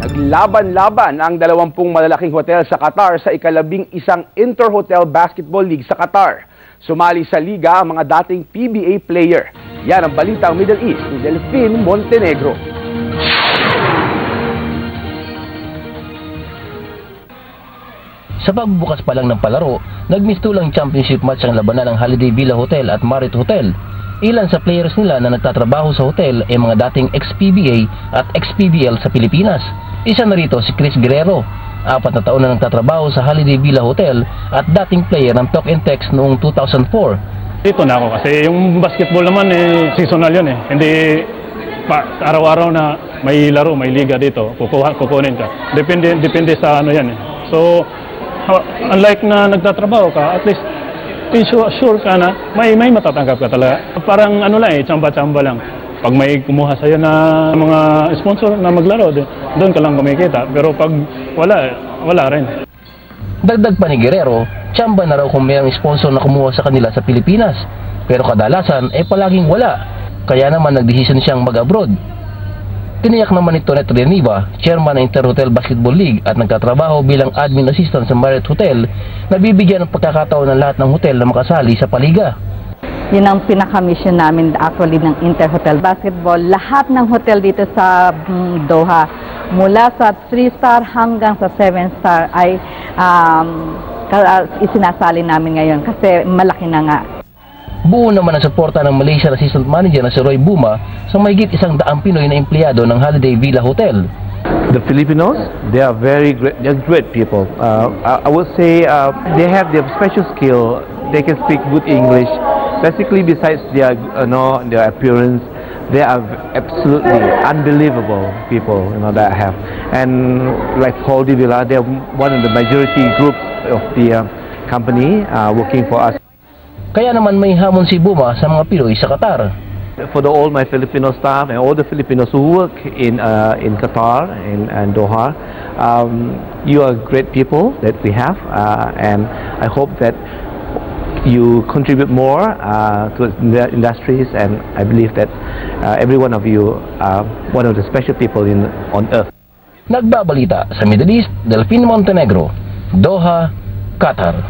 Naglaban-laban ang 20 malalaking hotel sa Qatar sa ika-11 Inter-Hotel Basketball League sa Qatar. Sumali sa liga ang mga dating PBA player. Yan ang balitang Middle East ni Delphine Montenegro. Sa pagbubukas pa lang ng palaro, nagmistulang championship match ang labanan ng Holiday Villa Hotel at Marriott Hotel. Ilan sa players nila na nagtatrabaho sa hotel ay mga dating ex-PBA at ex-PBL sa Pilipinas. Isa na rito si Chris Guerrero, 4 na taon na nagtatrabaho sa Holiday Villa Hotel at dating player ng Talk and Text noong 2004. Dito na ako kasi yung basketball naman seasonal yun Hindi araw-araw na may laro, may liga dito, kukunin ka. Depende sa ano yan So, unlike na nagtatrabaho ka, at least sure ka na may matatanggap ka talaga. Parang ano lang tsamba-tsamba lang. Pag may kumuha sa'yo na mga sponsor na maglaro, doon ka lang kumikita. Pero pag wala rin. Dagdag pa ni Guerrero, tsamba na raw kung mayroong sponsor na kumuha sa kanila sa Pilipinas. Pero kadalasan palaging wala. Kaya naman nagdesisyon siyang mag-abroad. Tiniyak naman ni Tonet Reniva, chairman ng Inter-Hotel Basketball League at nagtatrabaho bilang admin assistant sa Marriott Hotel, na bibigyan ng pagkakataon ng lahat ng hotel na makasali sa paliga. Yun ang pinaka-mission namin actually ng Inter-Hotel Basketball. Lahat ng hotel dito sa Doha, mula sa 3-star hanggang sa 7-star ay isinasali namin ngayon kasi malaki na nga. Buo naman ang suporta ng Malaysian Assistant Manager na si Roy Buma sa mahigit 100 Pinoy na empleyado ng Holiday Villa Hotel. The Filipinos, they are very great. They're great people. I would say they have their special skill. They can speak good English. Basically, besides their appearance, they are absolutely unbelievable people. That I have. And like Holiday Villa, they're one of the majority groups of the company working for us. Kaya naman may hamon si Buma sa mga Pinoy sa Qatar. For all my Filipino staff and all the Filipinos who work in Qatar and Doha, you are great people that we have, and I hope that you contribute more to the industries, and I believe that every one of you are one of the special people on earth. Nagbabalita sa Middle East, Delphine Montenegro, Doha, Qatar.